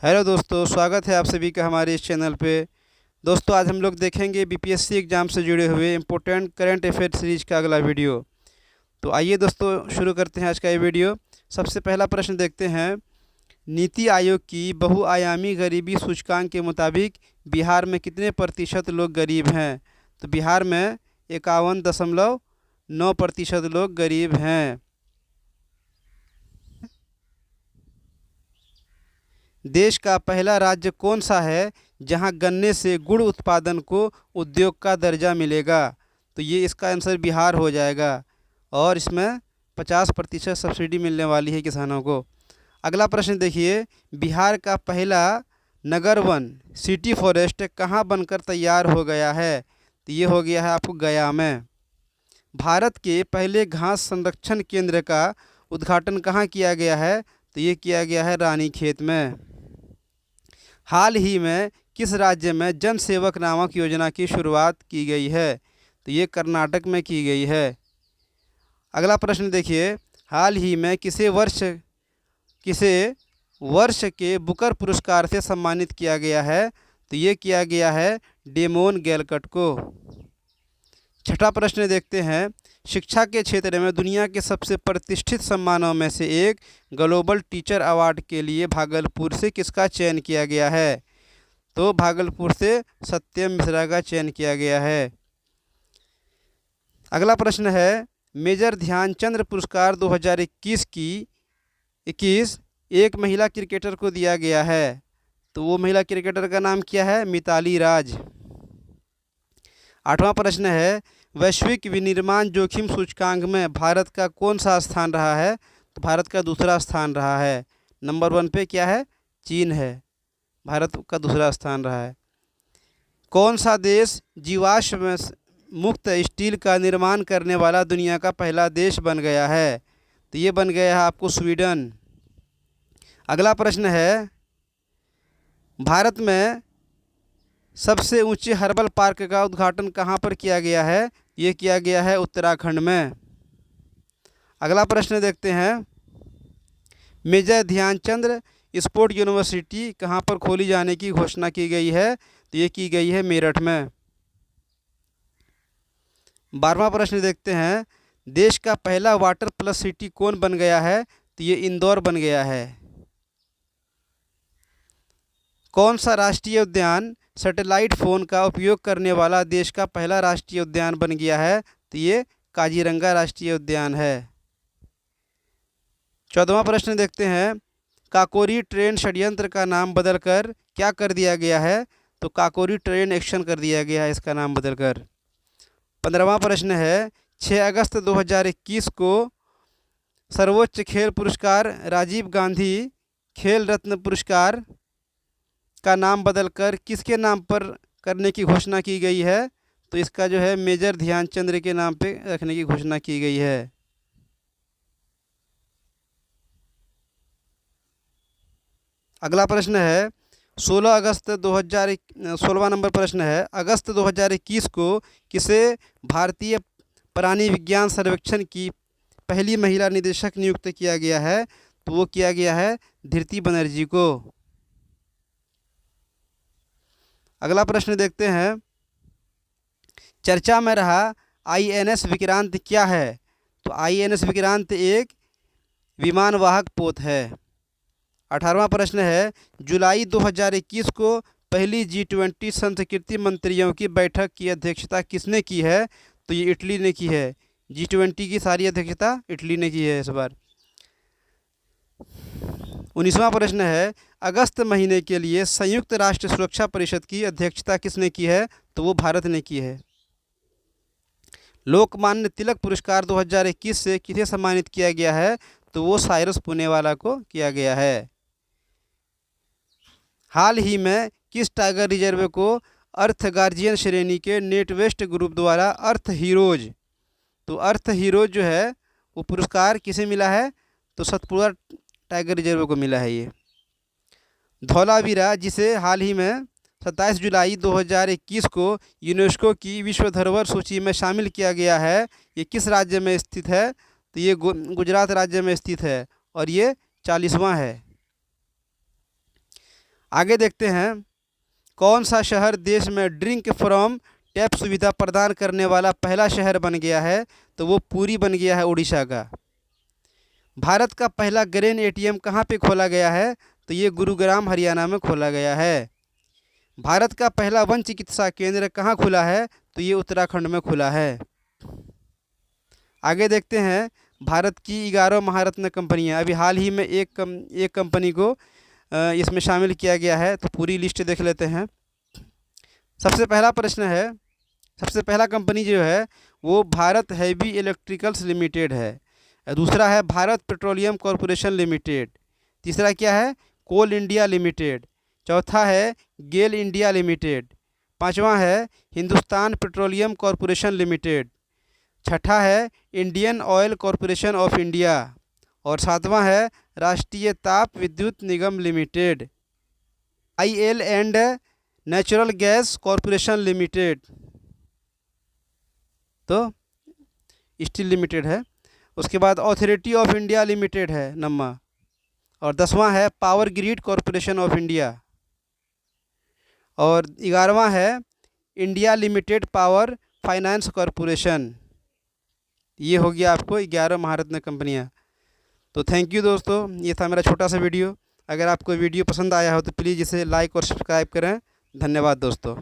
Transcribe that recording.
Hello दोस्तों, स्वागत है आप सभी का हमारे इस चैनल पे। दोस्तों, आज हम लोग देखेंगे बीपीएससी एग्ज़ाम से जुड़े हुए इम्पोर्टेंट करंट अफेयर सीरीज का अगला वीडियो। तो आइए दोस्तों, शुरू करते हैं आज का ये वीडियो। सबसे पहला प्रश्न देखते हैं। नीति आयोग की बहुआयामी गरीबी सूचकांक के मुताबिक बिहार में कितने प्रतिशत लोग गरीब हैं? तो बिहार में 51.9% लोग गरीब हैं। देश का पहला राज्य कौन सा है जहां गन्ने से गुड़ उत्पादन को उद्योग का दर्जा मिलेगा? तो ये इसका आंसर बिहार हो जाएगा और इसमें 50% सब्सिडी मिलने वाली है किसानों को। अगला प्रश्न देखिए। बिहार का पहला नगर वन सिटी फॉरेस्ट कहाँ बनकर तैयार हो गया है? तो ये हो गया है आपको गया में। भारत के पहले घास संरक्षण केंद्र का उद्घाटन कहाँ किया गया है? तो ये किया गया है रानीखेत में। हाल ही में किस राज्य में जन सेवक नामक योजना की शुरुआत की गई है? तो ये कर्नाटक में की गई है। अगला प्रश्न देखिए। हाल ही में किसे वर्ष के बुकर पुरस्कार से सम्मानित किया गया है? तो ये किया गया है डेमोन गैलकट को। छठा प्रश्न देखते हैं। शिक्षा के क्षेत्र में दुनिया के सबसे प्रतिष्ठित सम्मानों में से एक ग्लोबल टीचर अवार्ड के लिए भागलपुर से किसका चयन किया गया है? तो भागलपुर से सत्यम मिश्रा का चयन किया गया है। अगला प्रश्न है। मेजर ध्यानचंद पुरस्कार 2021 एक महिला क्रिकेटर को दिया गया है। तो वो महिला क्रिकेटर का नाम क्या है? मिताली राज। आठवां प्रश्न है। वैश्विक विनिर्माण जोखिम सूचकांक में भारत का कौन सा स्थान रहा है? तो भारत का दूसरा स्थान रहा है। नंबर 1 पे क्या है? चीन है। भारत का दूसरा स्थान रहा है। कौन सा देश जीवाश्म मुक्त स्टील का निर्माण करने वाला दुनिया का पहला देश बन गया है? तो ये बन गया है आपको स्वीडन। अगला प्रश्न है। भारत में सबसे ऊंचे हर्बल पार्क का उद्घाटन कहाँ पर किया गया है? ये किया गया है उत्तराखंड में। अगला प्रश्न देखते हैं। मेजर ध्यानचंद स्पोर्ट यूनिवर्सिटी कहाँ पर खोली जाने की घोषणा की गई है? तो ये की गई है मेरठ में। 12वां प्रश्न देखते हैं। देश का पहला वाटर प्लस सिटी कौन बन गया है? तो ये इंदौर बन गया है। कौन सा राष्ट्रीय उद्यान सैटेलाइट फ़ोन का उपयोग करने वाला देश का पहला राष्ट्रीय उद्यान बन गया है? तो ये काजीरंगा राष्ट्रीय उद्यान है। 14वां प्रश्न देखते हैं। काकोरी ट्रेन षड्यंत्र का नाम बदलकर क्या कर दिया गया है? तो काकोरी ट्रेन एक्शन कर दिया गया है इसका नाम बदलकर। 15वां प्रश्न है। 6 अगस्त 2021 को सर्वोच्च खेल पुरस्कार राजीव गांधी खेल रत्न पुरस्कार का नाम बदलकर किसके नाम पर करने की घोषणा की गई है? तो इसका जो है मेजर ध्यानचंद के नाम पे रखने की घोषणा की गई है। अगला प्रश्न है। 16वां नंबर प्रश्न है। अगस्त 2021 को किसे भारतीय प्राणी विज्ञान सर्वेक्षण की पहली महिला निदेशक नियुक्त किया गया है? तो वो किया गया है धृति बनर्जी को। अगला प्रश्न देखते हैं। चर्चा में रहा आईएनएस विक्रांत क्या है? तो आईएनएस विक्रांत एक विमानवाहक पोत है। 18वां प्रश्न है। जुलाई 2021 को पहली G20 संस्कृति मंत्रियों की बैठक की अध्यक्षता किसने की है? तो ये इटली ने की है। G20 की सारी अध्यक्षता इटली ने की है इस बार। 19वां प्रश्न है। अगस्त महीने के लिए संयुक्त राष्ट्र सुरक्षा परिषद की अध्यक्षता किसने की है? तो वो भारत ने की है। लोकमान्य तिलक पुरस्कार 2021 से किसे सम्मानित किया गया है? तो वो साइरस पुनेवाला को किया गया है। हाल ही में किस टाइगर रिजर्व को अर्थ गार्जियन श्रेणी के नेटवेस्ट ग्रुप द्वारा अर्थ हीरोज, तो अर्थ हीरोज जो है वो पुरस्कार किसे मिला है? तो सतपुड़ा टाइगर रिजर्व को मिला है ये। धौलावीरा, जिसे हाल ही में 27 जुलाई 2021 को यूनेस्को की विश्व धरोहर सूची में शामिल किया गया है, ये किस राज्य में स्थित है? तो ये गुजरात राज्य में स्थित है और ये 40वां है। आगे देखते हैं, कौन सा शहर देश में ड्रिंक फ्रॉम टैप सुविधा प्रदान करने वाला पहला शहर बन गया है? तो वो पुरी बन गया है, उड़ीसा का। भारत का पहला ग्रेन एटीएम कहाँ पे खोला गया है? तो ये गुरुग्राम हरियाणा में खोला गया है। भारत का पहला वन चिकित्सा केंद्र कहाँ खुला है? तो ये उत्तराखंड में खुला है। आगे देखते हैं, भारत की 11 महारत्न कंपनियां, अभी हाल ही में एक कंपनी को इसमें शामिल किया गया है, तो पूरी लिस्ट देख लेते हैं। सबसे पहला प्रश्न है, सबसे पहला कंपनी जो है वो भारत हैवी इलेक्ट्रिकल्स लिमिटेड है। दूसरा है भारत पेट्रोलियम कॉरपोरेशन लिमिटेड। तीसरा क्या है? कोल इंडिया लिमिटेड। चौथा है गेल इंडिया लिमिटेड। पांचवा है हिंदुस्तान पेट्रोलियम कॉरपोरेशन लिमिटेड। छठा है Indian oil corporation of India. और सातवां है Rashtriya Tap Vidyut Nigam limited. Oil and natural gas corporation limited तो स्टील लिमिटेड है। उसके बाद अथॉरिटी ऑफ इंडिया लिमिटेड है नम्मा। और 10वां है power grid corporation of India. और 11वां है India limited power finance corporation. ये हो गया आपको 11 महारत्न कंपनियां। तो थैंक यू दोस्तों, ये था मेरा छोटा सा वीडियो। अगर आपको वीडियो पसंद आया हो तो प्लीज़ इसे लाइक और सब्सक्राइब करें। धन्यवाद दोस्तों।